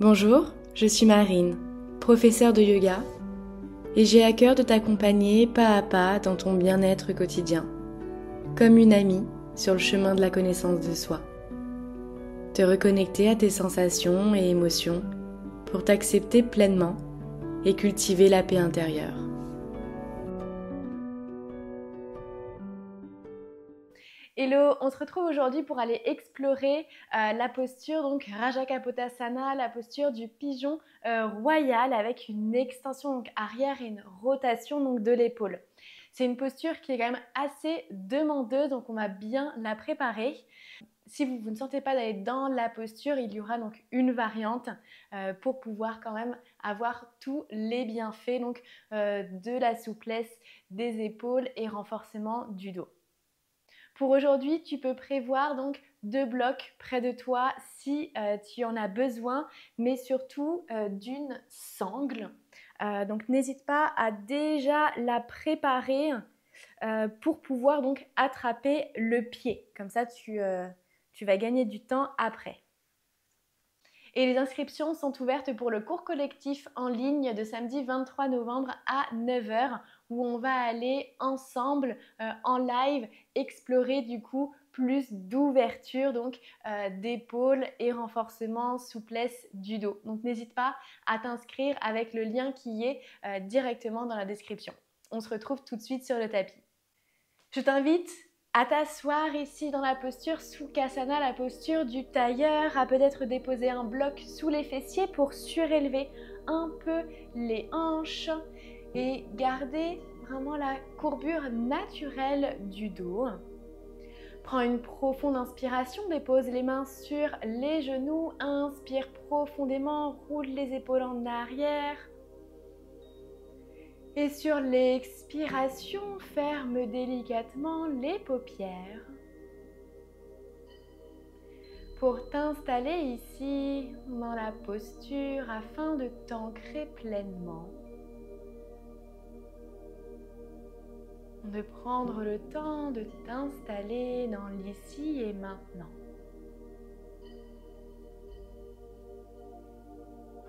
Bonjour, je suis Marine, professeure de yoga, et j'ai à cœur de t'accompagner pas à pas dans ton bien-être quotidien, comme une amie sur le chemin de la connaissance de soi. Te reconnecter à tes sensations et émotions pour t'accepter pleinement et cultiver la paix intérieure. Hello, on se retrouve aujourd'hui pour aller explorer la posture, donc Raja Kapotasana, la posture du pigeon royal avec une extension donc, arrière et une rotation donc, de l'épaule. C'est une posture qui est quand même assez demandeuse, donc on va bien la préparer. Si vous ne sentez pas d'aller dans la posture, il y aura donc une variante pour pouvoir quand même avoir tous les bienfaits donc, de la souplesse des épaules et renforcement du dos. Pour aujourd'hui, tu peux prévoir donc 2 blocs près de toi si tu en as besoin, mais surtout d'une sangle. Donc n'hésite pas à déjà la préparer pour pouvoir donc attraper le pied. Comme ça, tu vas gagner du temps après. Et les inscriptions sont ouvertes pour le cours collectif en ligne de samedi 23 novembre à 9 h où on va aller ensemble en live explorer du coup plus d'ouverture donc d'épaule et renforcement souplesse du dos. Donc n'hésite pas à t'inscrire avec le lien qui est directement dans la description. On se retrouve tout de suite sur le tapis. Je t'invite à t'asseoir ici dans la posture Sukhasana, la posture du tailleur, à peut-être déposer un bloc sous les fessiers pour surélever un peu les hanches et garder vraiment la courbure naturelle du dos. Prends une profonde inspiration, dépose les mains sur les genoux, inspire profondément, roule les épaules en arrière. Et sur l'expiration, ferme délicatement les paupières pour t'installer ici dans la posture afin de t'ancrer pleinement. De prendre le temps de t'installer dans l'ici et maintenant.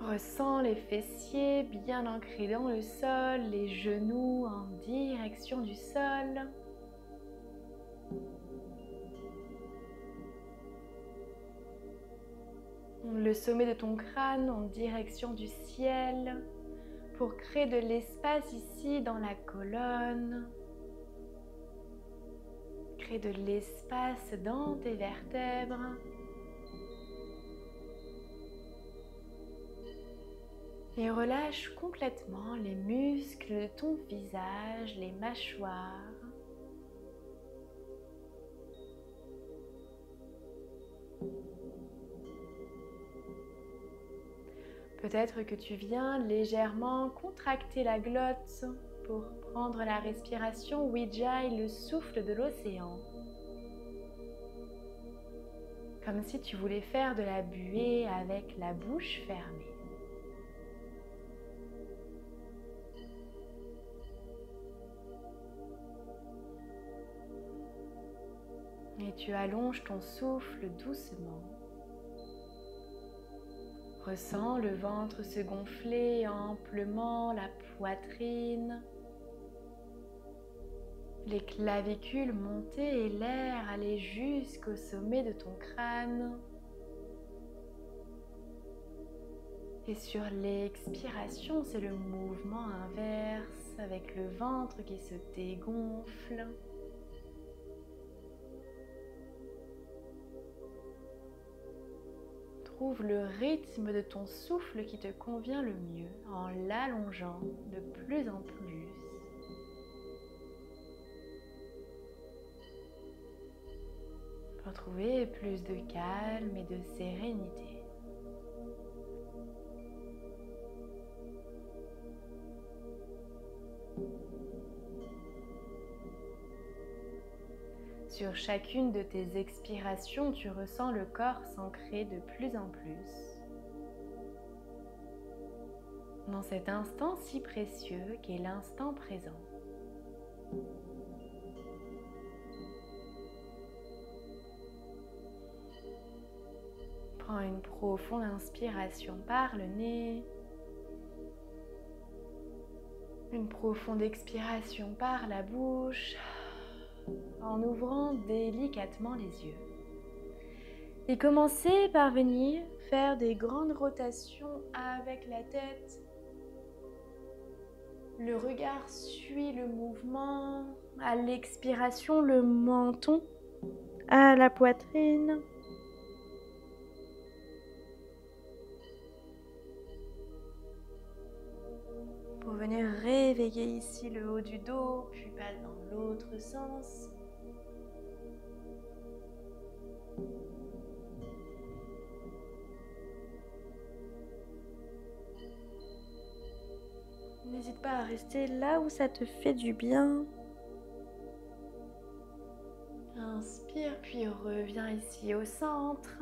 Ressens les fessiers bien ancrés dans le sol, les genoux en direction du sol. Le sommet de ton crâne en direction du ciel pour créer de l'espace ici dans la colonne. Crée de l'espace dans tes vertèbres. Et relâche complètement les muscles de ton visage, les mâchoires. Peut-être que tu viens légèrement contracter la glotte pour prendre la respiration Ujjayi, le souffle de l'océan. Comme si tu voulais faire de la buée avec la bouche fermée. Et tu allonges ton souffle doucement. Ressens le ventre se gonfler amplement, la poitrine, les clavicules monter et l'air aller jusqu'au sommet de ton crâne. Et sur l'expiration, c'est le mouvement inverse avec le ventre qui se dégonfle. Trouve le rythme de ton souffle qui te convient le mieux en l'allongeant de plus en plus. Pour trouver plus de calme et de sérénité. Sur chacune de tes expirations, tu ressens le corps s'ancrer de plus en plus dans cet instant si précieux qu'est l'instant présent. Prends une profonde inspiration par le nez. Une profonde expiration par la bouche, en ouvrant délicatement les yeux. Et commencez par venir faire des grandes rotations avec la tête. Le regard suit le mouvement. À l'expiration, le menton à la poitrine. Pour venir réveiller ici le haut du dos, puis pas dans l'autre sens. N'hésite pas à rester là où ça te fait du bien. Inspire, puis reviens ici au centre.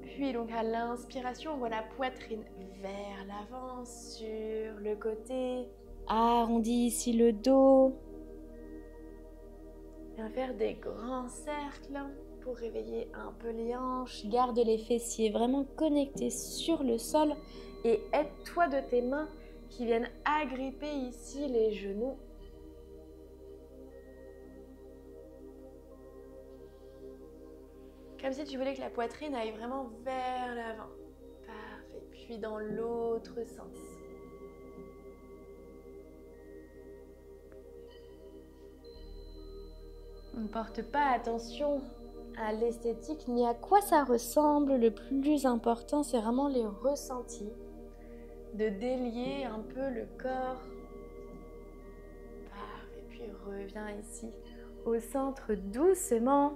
Puis donc à l'inspiration, on voit la poitrine vers l'avant, sur le côté. Arrondis ici le dos. Viens faire des grands cercles pour réveiller un peu les hanches. Garde les fessiers vraiment connectés sur le sol et aide-toi de tes mains qui viennent agripper ici les genoux. Comme si tu voulais que la poitrine aille vraiment vers l'avant. Parfait. Puis dans l'autre sens. Ne porte pas attention à l'esthétique ni à quoi ça ressemble. Le plus important, c'est vraiment les ressentis. De délier un peu le corps. Parfait. Puis reviens ici au centre doucement.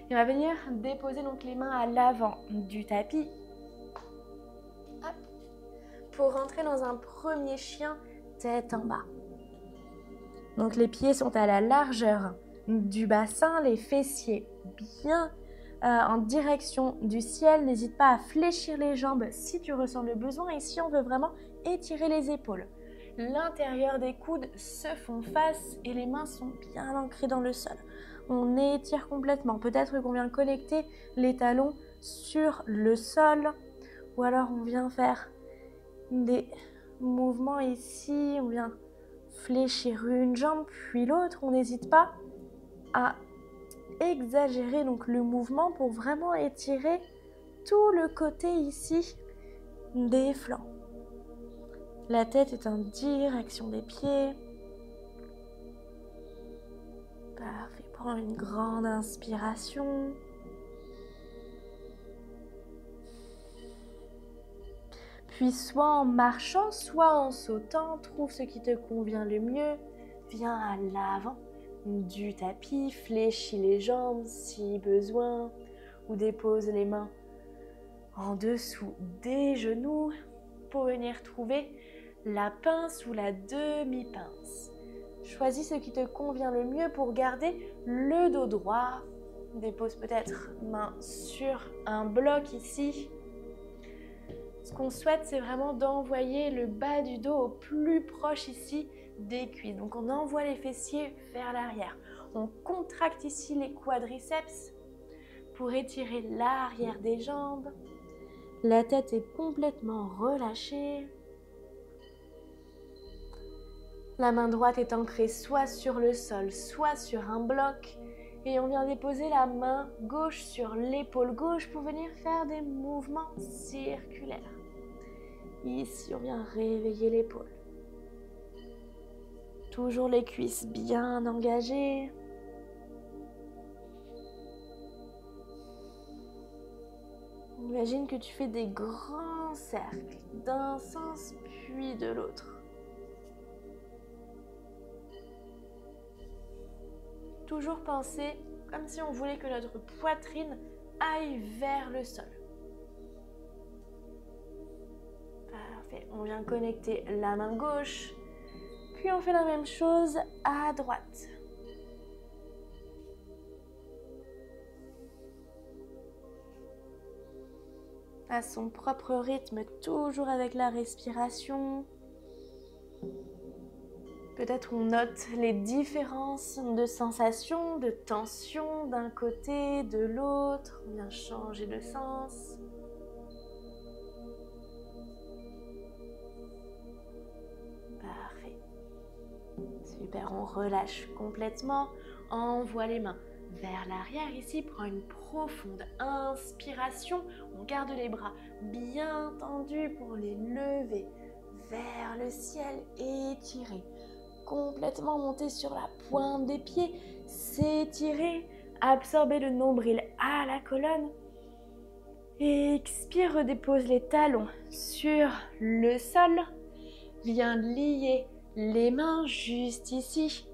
Et on va venir déposer donc les mains à l'avant du tapis. Hop. Pour rentrer dans un premier chien, tête en bas. Donc les pieds sont à la largeur du bassin, les fessiers bien en direction du ciel. N'hésite pas à fléchir les jambes si tu ressens le besoin. Ici, on veut vraiment étirer les épaules. L'intérieur des coudes se font face et les mains sont bien ancrées dans le sol. On étire complètement. Peut-être qu'on vient connecter les talons sur le sol. Ou alors on vient faire des mouvements ici. On vient fléchir une jambe puis l'autre. On n'hésite pas à exagérer donc le mouvement pour vraiment étirer tout le côté ici des flancs. La tête est en direction des pieds. Parfait. Prends une grande inspiration. Puis soit en marchant, soit en sautant, trouve ce qui te convient le mieux. Viens à l'avant du tapis, fléchis les jambes si besoin, ou dépose les mains en dessous des genoux pour venir trouver la pince ou la demi-pince. Choisis ce qui te convient le mieux pour garder le dos droit. Dépose peut-être main sur un bloc ici. Ce qu'on souhaite, c'est vraiment d'envoyer le bas du dos au plus proche ici des cuisses. Donc on envoie les fessiers vers l'arrière. On contracte ici les quadriceps pour étirer l'arrière des jambes. La tête est complètement relâchée. La main droite est ancrée soit sur le sol, soit sur un bloc. Et on vient déposer la main gauche sur l'épaule gauche pour venir faire des mouvements circulaires. Ici, on vient réveiller l'épaule. Toujours les cuisses bien engagées. Imagine que tu fais des grands cercles d'un sens puis de l'autre. Toujours penser comme si on voulait que notre poitrine aille vers le sol. Parfait. On vient connecter la main gauche, puis on fait la même chose à droite. À son propre rythme, toujours avec la respiration. Peut-être on note les différences de sensations, de tension d'un côté, de l'autre. On vient changer de sens. Super, on relâche complètement. Envoie les mains vers l'arrière ici. Prends une profonde inspiration. On garde les bras bien tendus pour les lever vers le ciel. Étirer. Complètement monter sur la pointe des pieds. S'étirer. Absorber le nombril à la colonne. Expire, redépose les talons sur le sol. Viens lier les mains juste ici.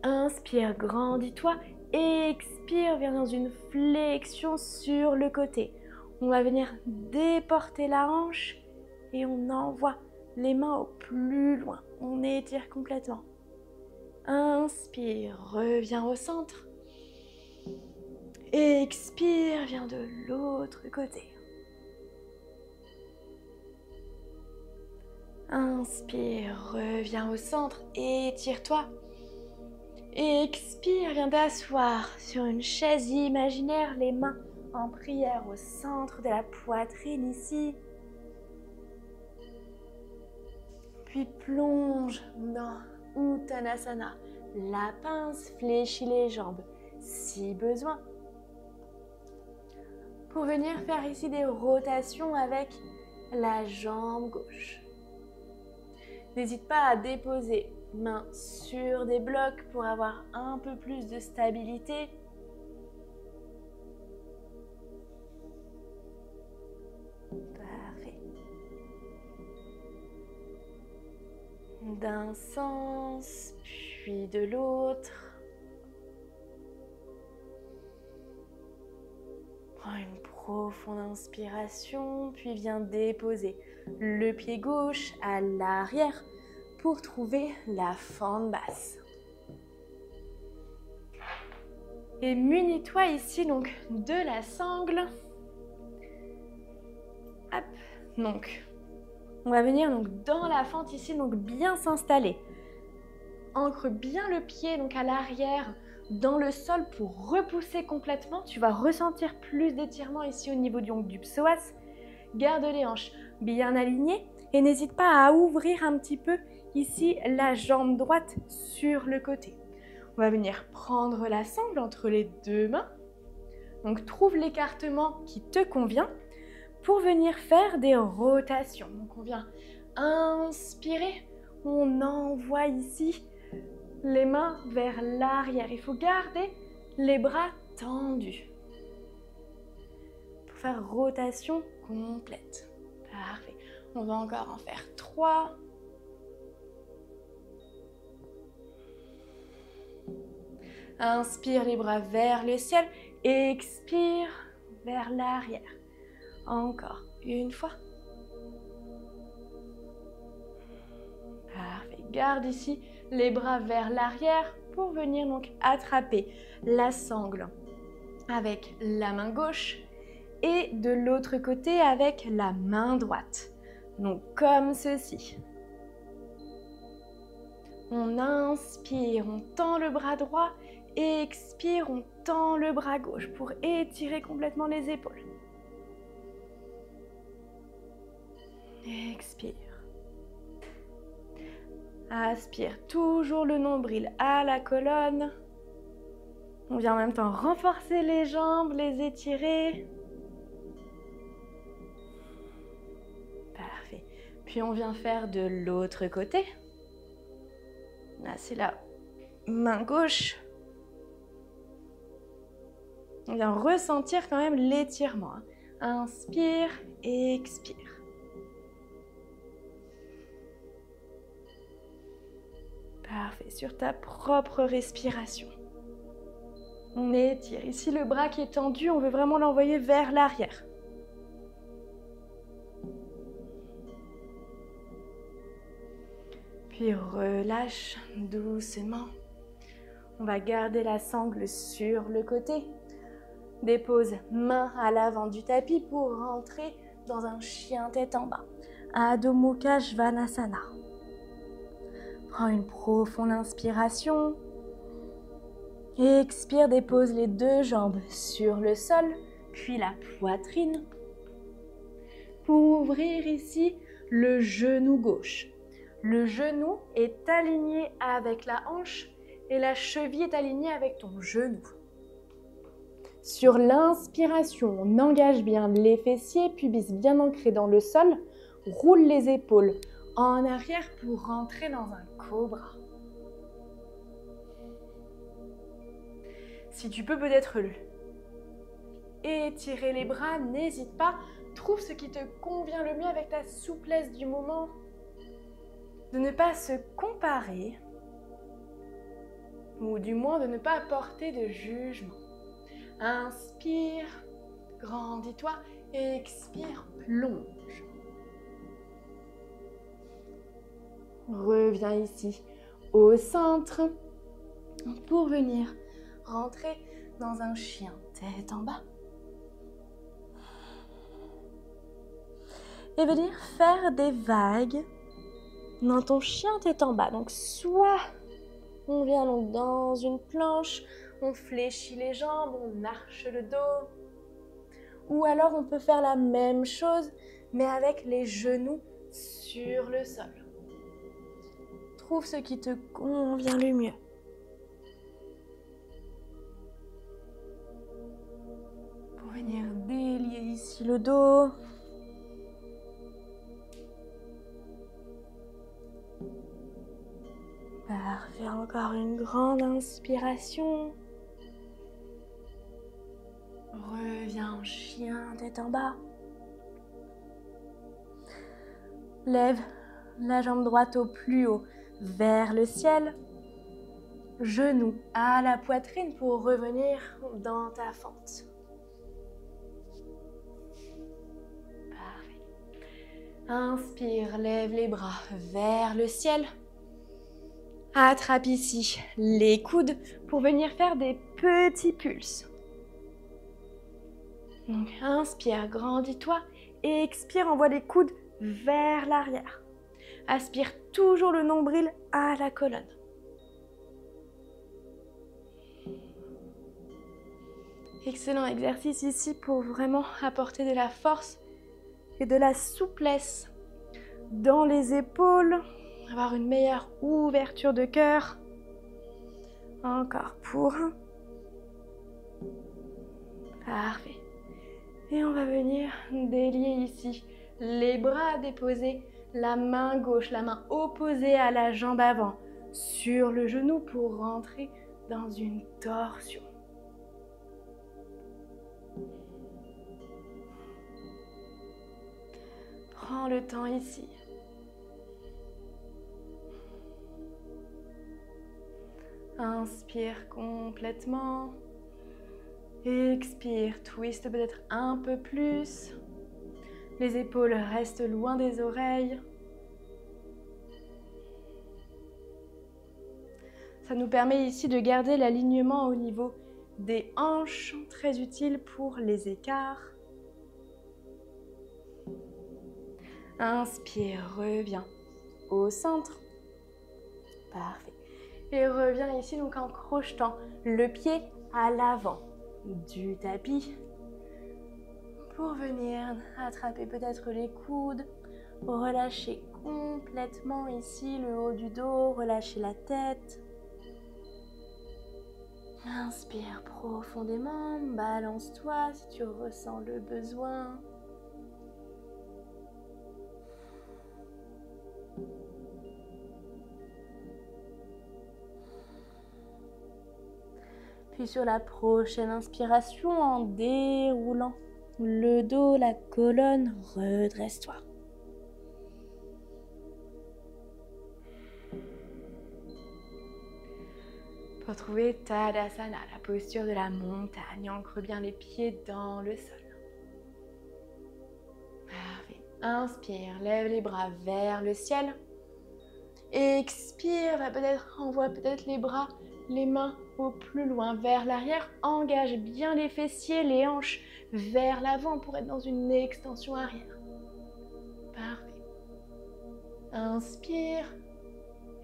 Inspire, grandis-toi. Expire, viens dans une flexion sur le côté. On va venir déporter la hanche et on envoie les mains au plus loin. On étire complètement. Inspire, reviens au centre. Expire, viens de l'autre côté. Inspire, reviens au centre, étire-toi. Expire, viens t'asseoir sur une chaise imaginaire, les mains en prière au centre de la poitrine ici. Puis plonge dans Uttanasana. La pince, fléchis les jambes si besoin. Pour venir faire ici des rotations avec la jambe gauche. N'hésite pas à déposer main sur des blocs pour avoir un peu plus de stabilité. Parfait. D'un sens, puis de l'autre. Prends une profonde inspiration, puis viens déposer le pied gauche à l'arrière pour trouver la fente basse. Et munis-toi ici donc de la sangle. Hop, donc on va venir donc dans la fente ici, donc bien s'installer. Ancre bien le pied donc à l'arrière dans le sol pour repousser complètement. Tu vas ressentir plus d'étirement ici au niveau du psoas. Garde les hanches bien alignées et n'hésite pas à ouvrir un petit peu ici la jambe droite sur le côté. On va venir prendre la sangle entre les deux mains. Donc trouve l'écartement qui te convient pour venir faire des rotations. Donc on vient inspirer, on envoie ici les mains vers l'arrière. Il faut garder les bras tendus pour faire rotation complète. Parfait. On va encore en faire 3. Inspire les bras vers le ciel. Expire vers l'arrière. Encore une fois. Parfait. Garde ici les bras vers l'arrière pour venir donc attraper la sangle avec la main gauche et de l'autre côté avec la main droite. Donc comme ceci. On inspire, on tend le bras droit, expire, on tend le bras gauche pour étirer complètement les épaules. Expire. Aspire toujours le nombril à la colonne. On vient en même temps renforcer les jambes, les étirer. Parfait. Puis on vient faire de l'autre côté. Là, c'est la main gauche. On vient ressentir quand même l'étirement. Inspire, expire. Parfait, sur ta propre respiration. On étire. Ici, le bras qui est tendu, on veut vraiment l'envoyer vers l'arrière. Puis relâche doucement. On va garder la sangle sur le côté. Dépose main à l'avant du tapis pour rentrer dans un chien tête en bas. Adho Mukha Svanasana. Prends une profonde inspiration. Expire, dépose les deux jambes sur le sol, puis la poitrine. Pour ouvrir ici le genou gauche. Le genou est aligné avec la hanche et la cheville est alignée avec ton genou. Sur l'inspiration, on engage bien les fessiers, pubis bien ancré dans le sol. Roule les épaules en arrière pour rentrer dans un cobra. Si tu peux peut-être étirer les bras, n'hésite pas. Trouve ce qui te convient le mieux avec ta souplesse du moment. De ne pas se comparer, ou du moins de ne pas apporter de jugement. Inspire, grandis-toi, expire, plonge. Reviens ici au centre pour venir rentrer dans un chien tête en bas. Et venir faire des vagues dans ton chien tête en bas. Donc soit on vient donc dans une planche, on fléchit les jambes, on arche le dos. Ou alors on peut faire la même chose, mais avec les genoux sur le sol. Trouve ce qui te convient le mieux. Pour venir délier ici le dos. Parfait, encore une grande inspiration. Reviens en chien, tête en bas. Lève la jambe droite au plus haut, vers le ciel. Genou à la poitrine pour revenir dans ta fente. Parfait. Inspire, lève les bras vers le ciel. Attrape ici les coudes pour venir faire des petits pulses. Donc, inspire, grandis-toi et expire, envoie les coudes vers l'arrière. Aspire toujours le nombril à la colonne. Excellent exercice ici pour vraiment apporter de la force et de la souplesse dans les épaules, avoir une meilleure ouverture de cœur. Encore pour un. Parfait. Et on va venir délier ici les bras déposés, la main gauche, la main opposée à la jambe avant, sur le genou pour rentrer dans une torsion. Prends le temps ici. Inspire complètement. Expire, twist peut-être un peu plus. Les épaules restent loin des oreilles. Ça nous permet ici de garder l'alignement au niveau des hanches, très utile pour les écarts. Inspire, reviens au centre. Parfait. Et reviens ici donc en crochetant le pied à l'avant du tapis pour venir attraper peut-être les coudes, relâcher complètement ici le haut du dos, relâcher la tête. Inspire profondément, balance-toi si tu ressens le besoin. Puis sur la prochaine inspiration, en déroulant le dos, la colonne, redresse-toi. Pour trouver Tadasana, la posture de la montagne, ancre bien les pieds dans le sol. Parfait. Inspire, lève les bras vers le ciel. Expire, envoie peut-être les bras, les mains au plus loin vers l'arrière. Engage bien les fessiers, les hanches vers l'avant pour être dans une extension arrière. Parfait. Inspire.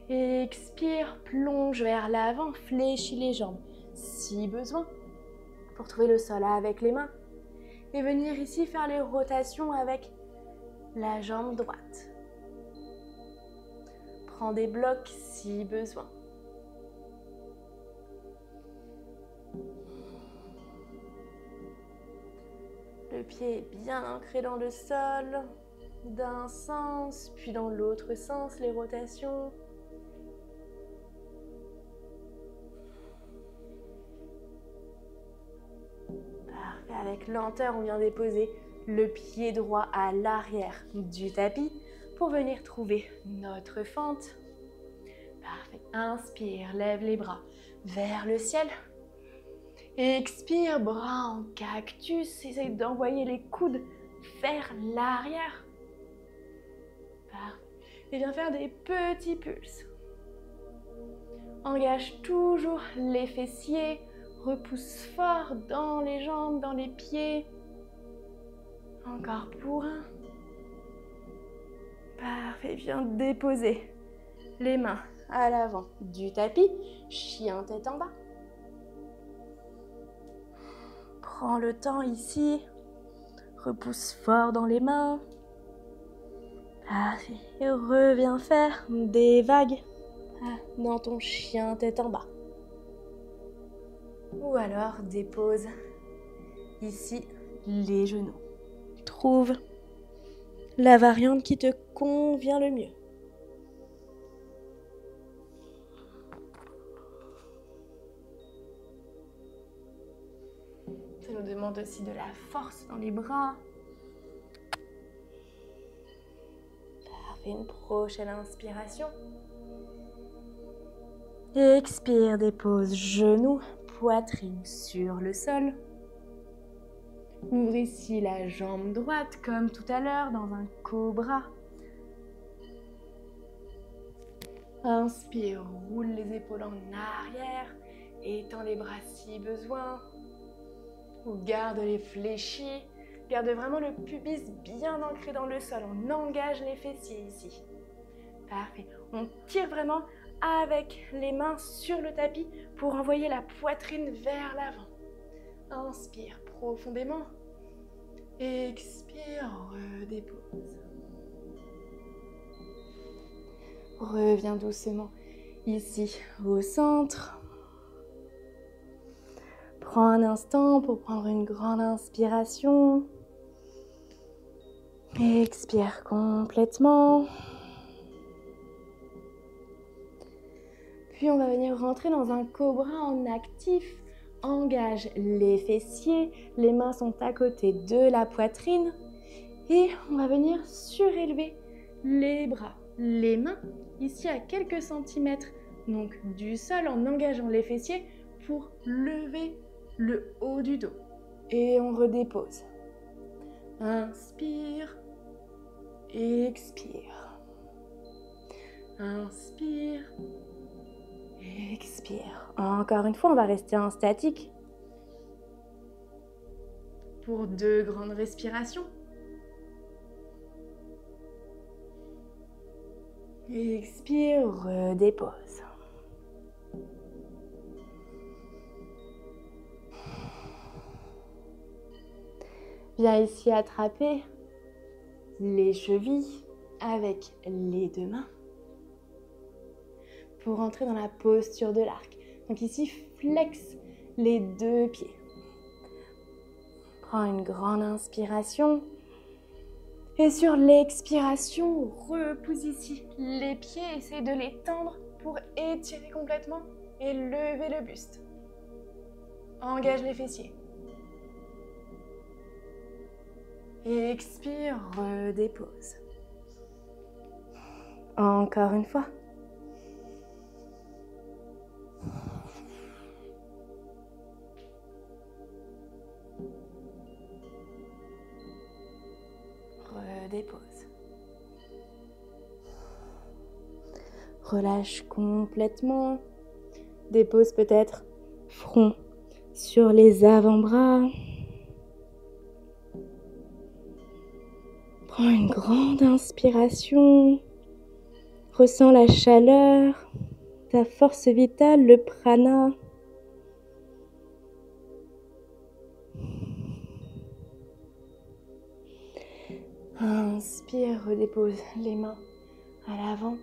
Expire, plonge vers l'avant, fléchis les jambes si besoin pour trouver le sol avec les mains. Et venir ici faire les rotations avec la jambe droite. Prends des blocs si besoin. Le pied est bien ancré dans le sol, d'un sens, puis dans l'autre sens, les rotations. Parfait. Avec lenteur, on vient déposer le pied droit à l'arrière du tapis pour venir trouver notre fente. Parfait. Inspire, lève les bras vers le ciel. Expire, bras en cactus. Essaye d'envoyer les coudes vers l'arrière. Parfait. Et viens faire des petits pulses. Engage toujours les fessiers. Repousse fort dans les jambes, dans les pieds. Encore pour un. Parfait. Viens déposer les mains à l'avant du tapis. Chien tête en bas. Prends le temps ici. Repousse fort dans les mains. Parfait. Et reviens faire des vagues dans ton chien tête en bas. Ou alors dépose ici les genoux. Trouve la variante qui te convient le mieux. Ça nous demande aussi de la force dans les bras. Parfait, une prochaine inspiration. Expire, dépose genoux, poitrine sur le sol. Ouvre ici la jambe droite comme tout à l'heure dans un cobra. Inspire, roule les épaules en arrière, étends les bras si besoin. Ou garde-les fléchis. Garde vraiment le pubis bien ancré dans le sol. On engage les fessiers ici. Parfait. On tire vraiment avec les mains sur le tapis pour envoyer la poitrine vers l'avant. Inspire profondément. Expire, redépose. Reviens doucement ici au centre. Prends un instant pour prendre une grande inspiration. Expire complètement. Puis on va venir rentrer dans un cobra en actif. Engage les fessiers, les mains sont à côté de la poitrine. Et on va venir surélever les bras, les mains, ici à quelques centimètres donc du sol en engageant les fessiers pour lever le haut du dos. Et on redépose. Inspire, expire. Inspire, expire. Encore une fois, on va rester en statique pour 2 grandes respirations. Expire, redépose. Viens ici attraper les chevilles avec les 2 mains pour entrer dans la posture de l'arc. Donc ici, flexe les 2 pieds. Prends une grande inspiration. Et sur l'expiration, repousse ici les pieds. Essaye de les tendre pour étirer complètement et lever le buste. Engage les fessiers. Et expire, redépose. Encore une fois. Redépose. Relâche complètement. Dépose peut-être front sur les avant-bras. Prends une grande inspiration. Ressens la chaleur, ta force vitale, le prana. Inspire, redépose les mains à l'avant.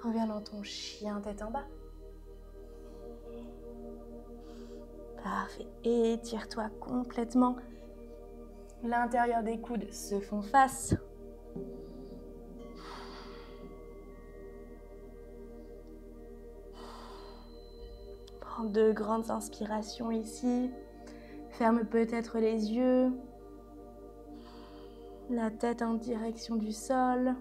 Reviens dans ton chien tête en bas. Parfait. Étire-toi complètement. L'intérieur des coudes se font face. Prends 2 grandes inspirations ici. Ferme peut-être les yeux. La tête en direction du sol.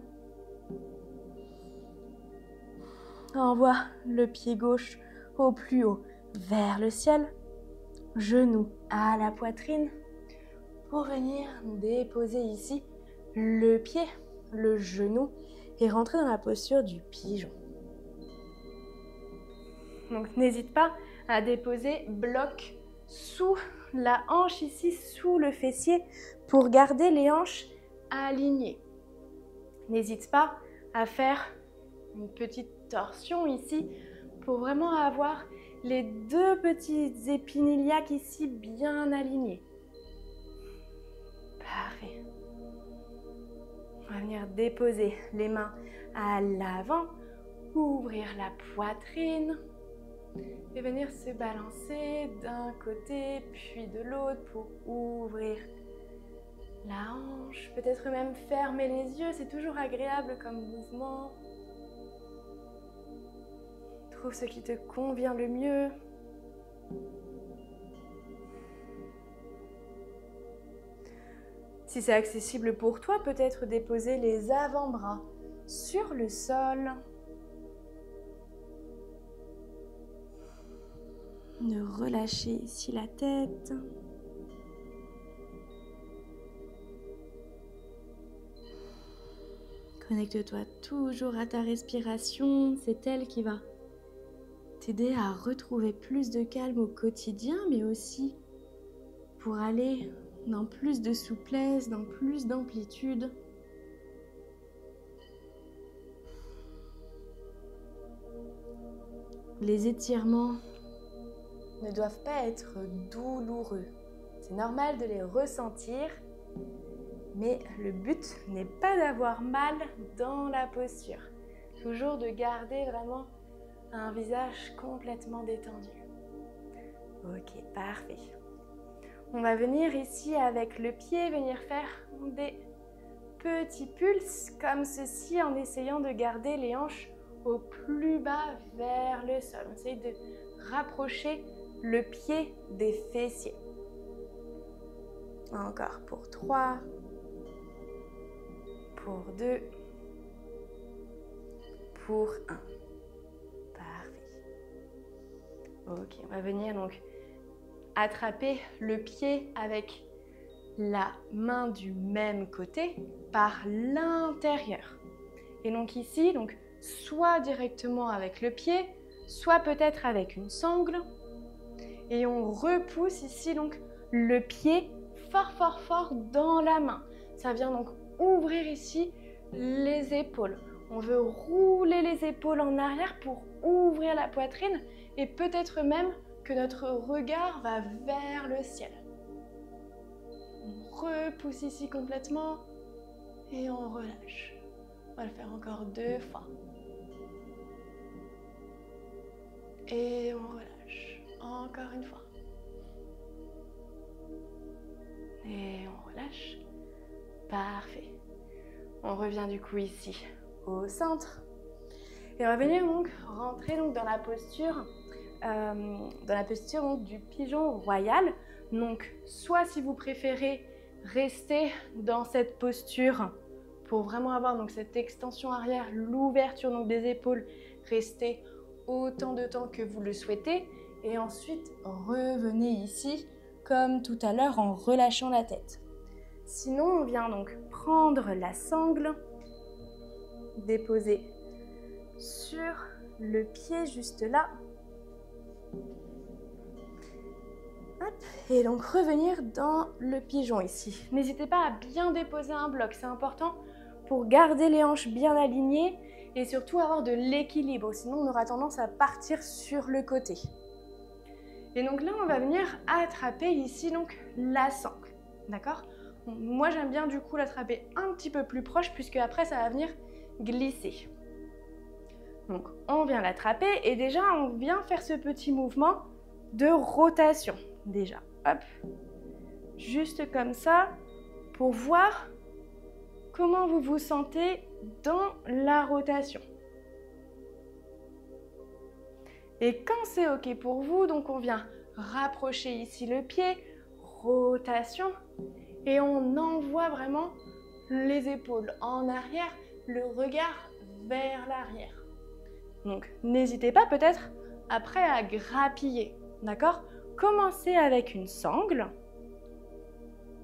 Envoie le pied gauche au plus haut vers le ciel. Genou à la poitrine. Pour venir déposer ici le pied, le genou et rentrer dans la posture du pigeon. Donc n'hésite pas à déposer bloc sous la hanche ici, sous le fessier pour garder les hanches alignées. N'hésite pas à faire une petite torsion ici pour vraiment avoir les 2 petits épines iliaques ici bien alignés. Parfait. On va venir déposer les mains à l'avant, ouvrir la poitrine et venir se balancer d'un côté puis de l'autre pour ouvrir la hanche. Peut-être même fermer les yeux, c'est toujours agréable comme mouvement. Trouve ce qui te convient le mieux. Si c'est accessible pour toi, peut-être déposer les avant-bras sur le sol. De relâcher ici la tête. Connecte-toi toujours à ta respiration, c'est elle qui va t'aider à retrouver plus de calme au quotidien, mais aussi pour aller dans plus de souplesse, dans plus d'amplitude. Les étirements ne doivent pas être douloureux. C'est normal de les ressentir, mais le but n'est pas d'avoir mal dans la posture. Toujours de garder vraiment un visage complètement détendu. Ok, parfait. On va venir ici avec le pied, venir faire des petits pulses comme ceci en essayant de garder les hanches au plus bas vers le sol. On essaye de rapprocher le pied des fessiers. Encore pour 3, pour 2, pour 1. Parfait. Ok, on va venir donc attraper le pied avec la main du même côté par l'intérieur. Et donc ici, soit directement avec le pied, soit peut-être avec une sangle. Et on repousse ici donc le pied fort fort fort dans la main. Ça vient donc ouvrir ici les épaules. On veut rouler les épaules en arrière pour ouvrir la poitrine et peut-être même que notre regard va vers le ciel. On repousse ici complètement et on relâche. On va le faire encore 2 fois. Et on relâche. Encore une fois. Et on relâche. Parfait. On revient du coup ici au centre. Et on va venir donc rentrer donc dans la posture donc, du pigeon royal. Donc soit si vous préférez rester dans cette posture pour vraiment avoir donc cette extension arrière, l'ouverture donc des épaules, restez autant de temps que vous le souhaitez et ensuite revenez ici comme tout à l'heure en relâchant la tête. Sinon on vient donc prendre la sangle, déposer sur le pied juste là. Hop, et donc revenir dans le pigeon ici. N'hésitez pas à bien déposer un bloc, c'est important pour garder les hanches bien alignées et surtout avoir de l'équilibre, sinon on aura tendance à partir sur le côté. Et donc là, on va venir attraper ici donc la sangle, d'accord? Moi, j'aime bien du coup l'attraper un petit peu plus proche puisque après, ça va venir glisser. Donc, on vient l'attraper et déjà, on vient faire ce petit mouvement de rotation. Déjà, hop, juste comme ça, pour voir comment vous vous sentez dans la rotation. Et quand c'est OK pour vous, donc on vient rapprocher ici le pied, rotation, et on envoie vraiment les épaules en arrière, le regard vers l'arrière. Donc n'hésitez pas peut-être après à grappiller, d'accord? Commencez avec une sangle,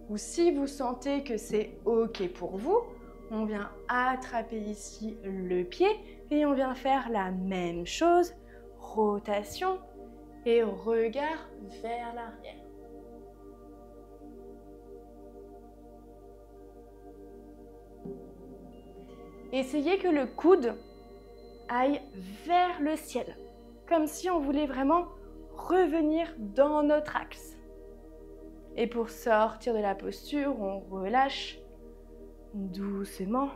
ou si vous sentez que c'est OK pour vous, on vient attraper ici le pied et on vient faire la même chose, rotation et regard vers l'arrière. Essayez que le coude aille vers le ciel, comme si on voulait vraiment revenir dans notre axe. Et pour sortir de la posture, on relâche doucement.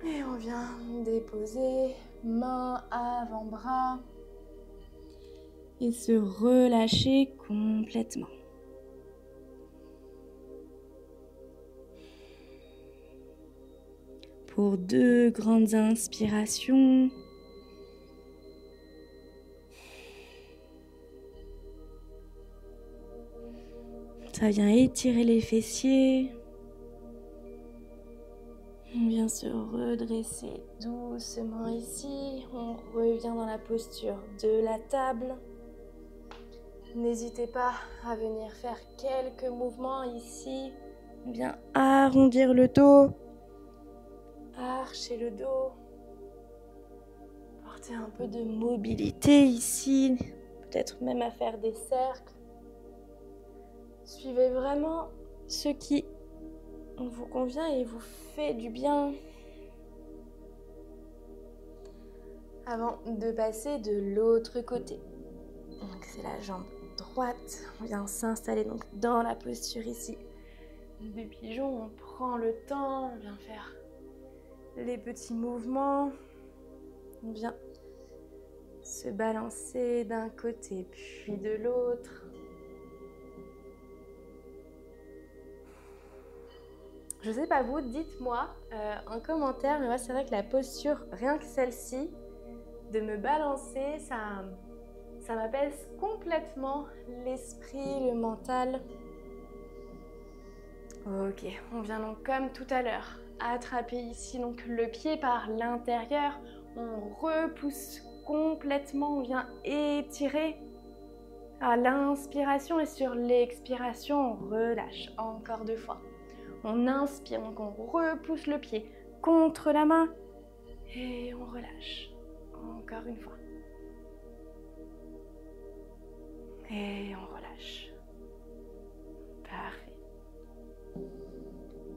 Et on vient déposer main avant-bras et se relâcher complètement. Pour 2 grandes inspirations. Ça vient étirer les fessiers. On vient se redresser doucement ici. On revient dans la posture de la table. N'hésitez pas à venir faire quelques mouvements ici. On vient arrondir le dos. Archer le dos. Porter un peu de mobilité ici. Peut-être même à faire des cercles. Suivez vraiment ce qui vous convient et vous fait du bien. Avant de passer de l'autre côté. Donc c'est la jambe droite. On vient s'installer donc dans la posture ici. Du pigeon, on prend le temps, on vient faire les petits mouvements. On vient se balancer d'un côté puis de l'autre. Je sais pas vous, dites-moi en commentaire, mais moi c'est vrai que la posture, rien que celle-ci, de me balancer, ça m'apaise complètement l'esprit, le mental. Ok, on vient donc comme tout à l'heure, attraper ici donc le pied par l'intérieur, on repousse complètement, on vient étirer à l'inspiration et sur l'expiration, on relâche encore 2 fois. On inspire, donc on repousse le pied contre la main et on relâche. Encore une fois. Et on relâche. Parfait.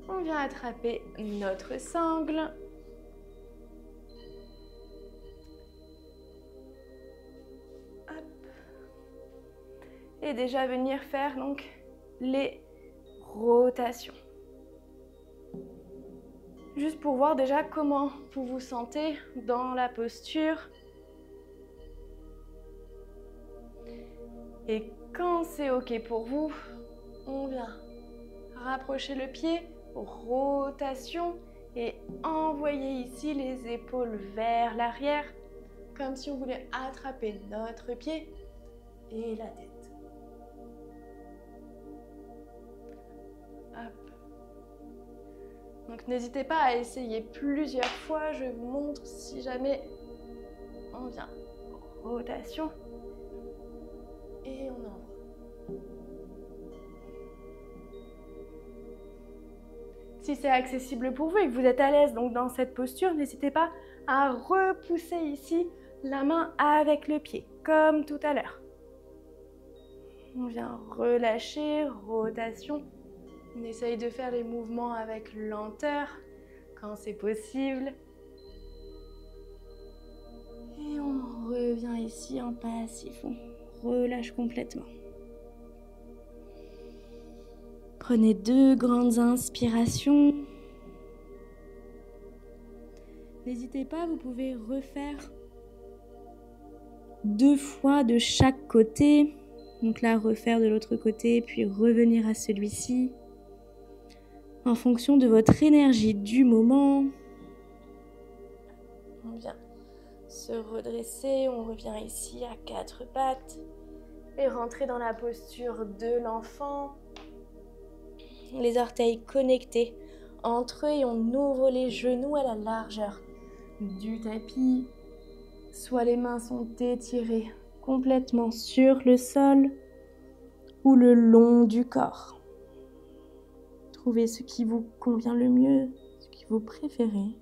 On vient attraper notre sangle. Hop. Et déjà venir faire donc les rotations. Juste pour voir déjà comment vous vous sentez dans la posture. Et quand c'est OK pour vous, on vient rapprocher le pied, rotation et envoyer ici les épaules vers l'arrière, comme si on voulait attraper notre pied et la tête. Hop. Donc n'hésitez pas à essayer plusieurs fois, je vous montre si jamais on vient. Rotation et on envoie. Si c'est accessible pour vous et que vous êtes à l'aise donc dans cette posture, n'hésitez pas à repousser ici la main avec le pied, comme tout à l'heure. On vient relâcher, rotation. On essaye de faire les mouvements avec lenteur quand c'est possible. Et on revient ici en passif, on relâche complètement. Prenez 2 grandes inspirations. N'hésitez pas, vous pouvez refaire 2 fois de chaque côté. Donc là, refaire de l'autre côté, puis revenir à celui-ci. En fonction de votre énergie du moment. On vient se redresser, on revient ici à 4 pattes. Et rentrer dans la posture de l'enfant. Les orteils connectés entre eux et on ouvre les genoux à la largeur du tapis. Soit les mains sont étirées complètement sur le sol ou le long du corps. Trouvez ce qui vous convient le mieux, ce que vous préférez.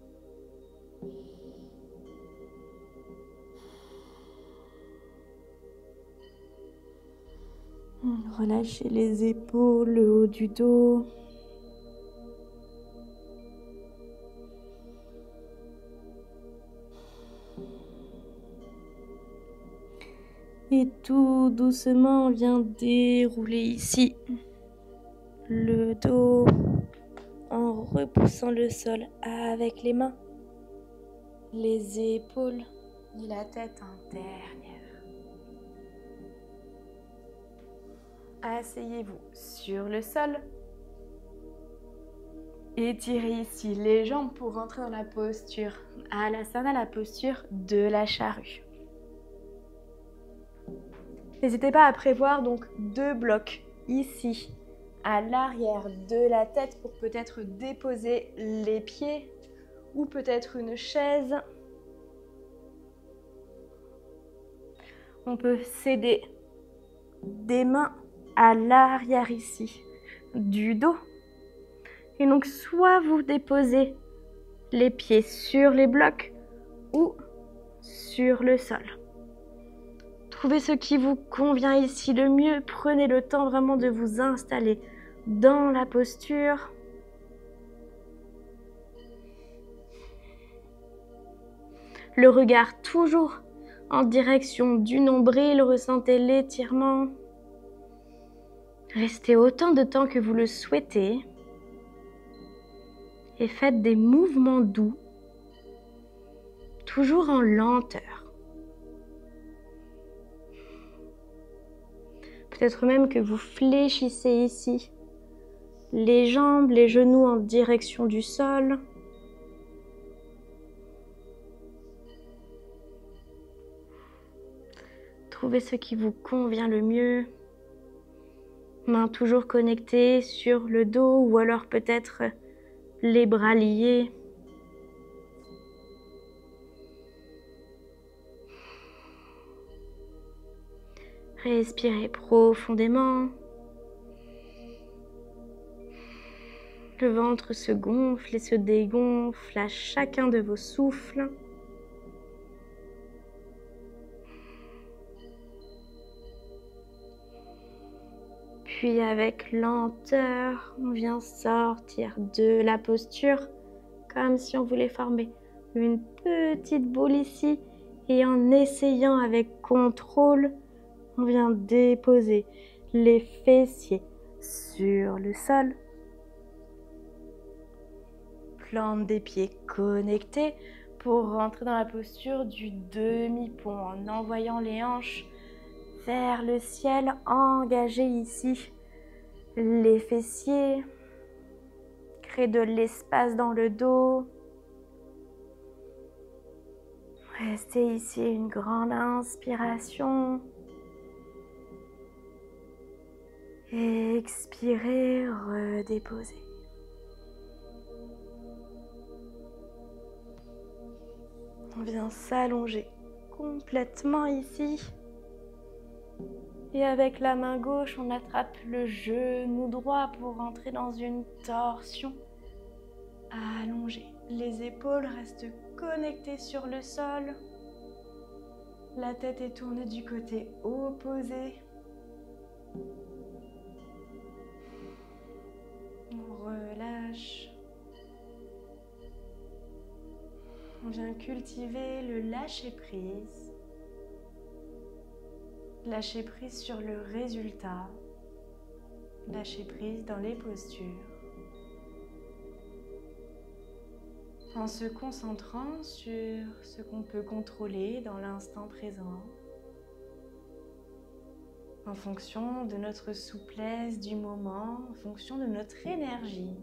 Relâchez les épaules, le haut du dos. Et tout doucement, on vient dérouler ici le dos en repoussant le sol avec les mains, les épaules et la tête en dernière. Asseyez-vous sur le sol. Étirez ici les jambes pour rentrer dans la posture Alasana, la posture de la charrue. N'hésitez pas à prévoir donc 2 blocs ici à l'arrière de la tête pour peut-être déposer les pieds ou peut-être une chaise. On peut s'aider des mains à l'arrière ici du dos. Et donc soit vous déposez les pieds sur les blocs ou sur le sol. Trouvez ce qui vous convient ici le mieux. Prenez le temps vraiment de vous installer dans la posture. Le regard toujours en direction du nombril. Ressentez l'étirement. Restez autant de temps que vous le souhaitez. Et faites des mouvements doux, toujours en lenteur. Peut-être même que vous fléchissez ici les jambes, les genoux en direction du sol. Trouvez ce qui vous convient le mieux. Mains toujours connectées sur le dos ou alors peut-être les bras liés. Respirez profondément. Le ventre se gonfle et se dégonfle à chacun de vos souffles. Puis avec lenteur, on vient sortir de la posture comme si on voulait former une petite boule ici. Et en essayant avec contrôle, on vient déposer les fessiers sur le sol. Plante des pieds connectés pour rentrer dans la posture du demi-pont en envoyant les hanches vers le ciel. Engagez ici les fessiers. Créez de l'espace dans le dos. Restez ici une grande inspiration. Expirez, redéposez. On vient s'allonger complètement ici. Et avec la main gauche, on attrape le genou droit pour rentrer dans une torsion allongée. Les épaules restent connectées sur le sol. La tête est tournée du côté opposé. On relâche. On vient cultiver le lâcher-prise. Lâcher prise sur le résultat. Lâcher prise dans les postures. en se concentrant sur ce qu'on peut contrôler dans l'instant présent, en fonction de notre souplesse du moment, en fonction de notre énergie.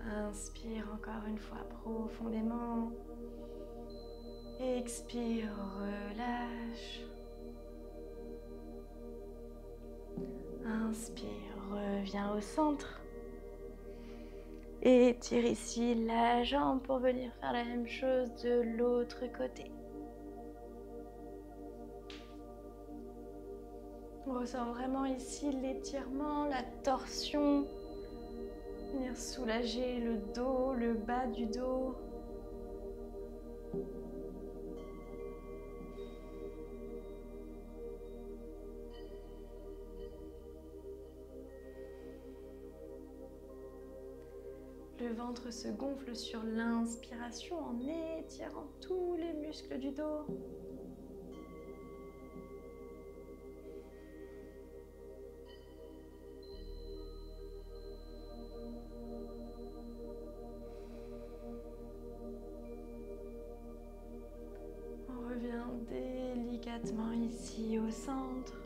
Inspire encore une fois profondément. Expire, relâche. Inspire, reviens au centre. Et tire ici la jambe pour venir faire la même chose de l'autre côté. On ressent vraiment ici l'étirement, la torsion. Venir soulager le dos, le bas du dos. Le ventre se gonfle sur l'inspiration en étirant tous les muscles du dos. On revient délicatement ici au centre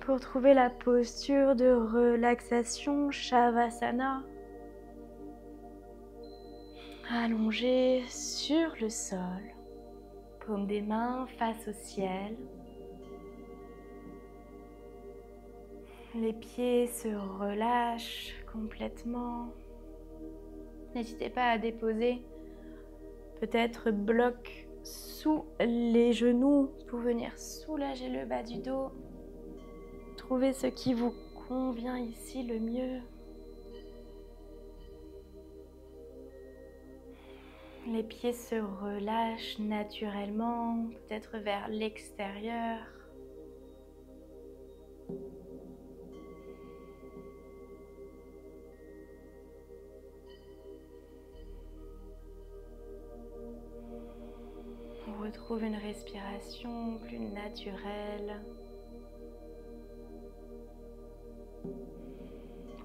pour trouver la posture de relaxation Shavasana. Allongé sur le sol, paume des mains face au ciel. Les pieds se relâchent complètement. N'hésitez pas à déposer peut-être bloc sous les genoux pour venir soulager le bas du dos. Trouvez ce qui vous convient ici le mieux. Les pieds se relâchent naturellement, peut-être vers l'extérieur. On retrouve une respiration plus naturelle.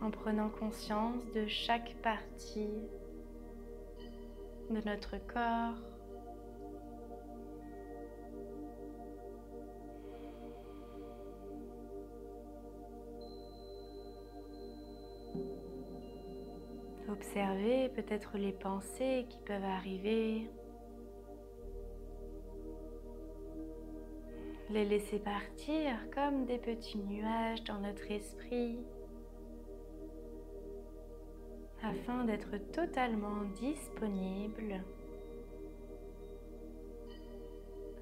En prenant conscience de chaque partie de notre corps. Observez peut-être les pensées qui peuvent arriver. Les laisser partir comme des petits nuages dans notre esprit, afin d'être totalement disponible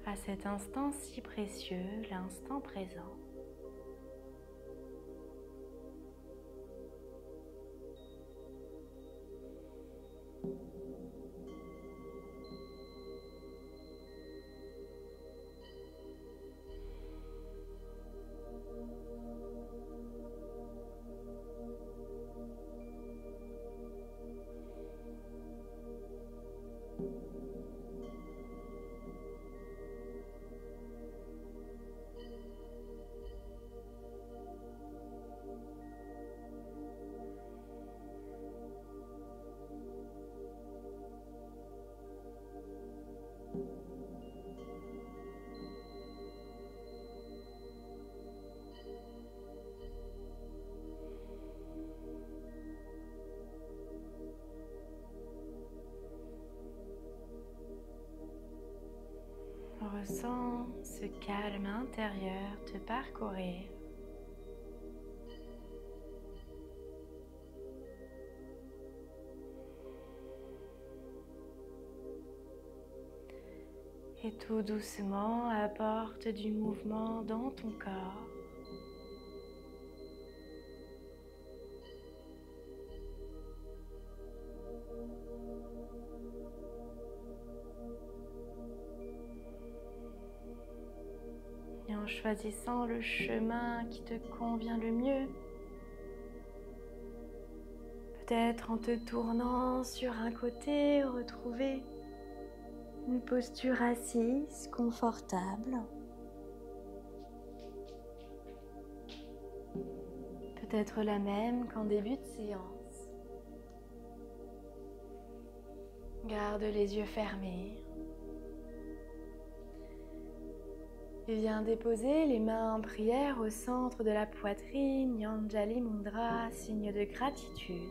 à cet instant si précieux, l'instant présent. Ressens ce calme intérieur te parcourir. Et tout doucement apporte du mouvement dans ton corps. Et en choisissant le chemin qui te convient le mieux, peut-être en te tournant sur un côté, retrouver une posture assise, confortable. peut-être la même qu'en début de séance. Garde les yeux fermés. Et viens déposer les mains en prière au centre de la poitrine, Anjali Mudra, signe de gratitude.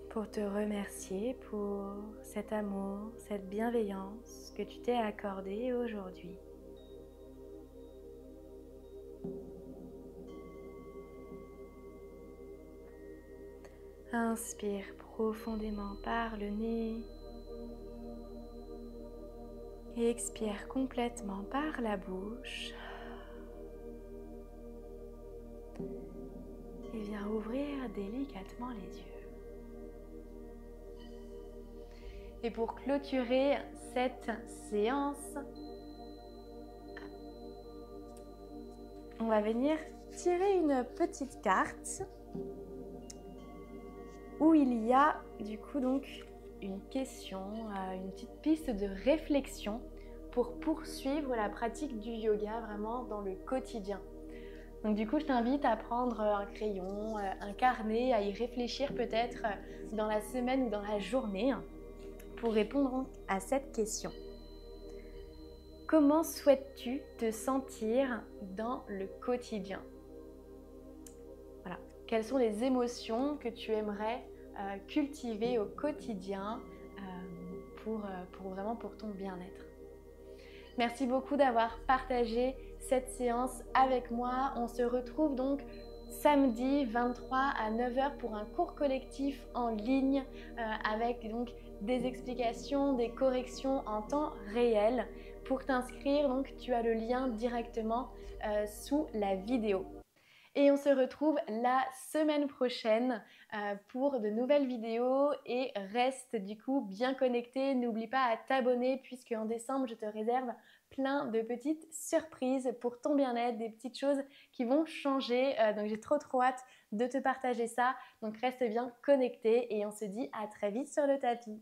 Pour te remercier pour cet amour, cette bienveillance que tu t'es accordée aujourd'hui. Inspire profondément par le nez et expire complètement par la bouche. Et viens ouvrir délicatement les yeux. Et pour clôturer cette séance, on va venir tirer une petite carte où il y a du coup donc une question, une petite piste de réflexion pour poursuivre la pratique du yoga vraiment dans le quotidien. Donc du coup, je t'invite à prendre un crayon, un carnet, à y réfléchir peut-être dans la semaine ou dans la journée pour répondre à cette question. Comment souhaites-tu te sentir dans le quotidien ? Voilà. Quelles sont les émotions que tu aimerais cultiver au quotidien pour ton bien-être ? Merci beaucoup d'avoir partagé cette séance avec moi. On se retrouve donc samedi 23 à 9 h pour un cours collectif en ligne avec donc des explications, des corrections en temps réel. Pour t'inscrire, donc tu as le lien directement sous la vidéo. Et on se retrouve la semaine prochaine pour de nouvelles vidéos et reste du coup bien connecté. N'oublie pas à t'abonner puisque en décembre, je te réserve plein de petites surprises pour ton bien-être, des petites choses qui vont changer. Donc j'ai trop hâte de te partager ça. Donc reste bien connecté et on se dit à très vite sur le tapis.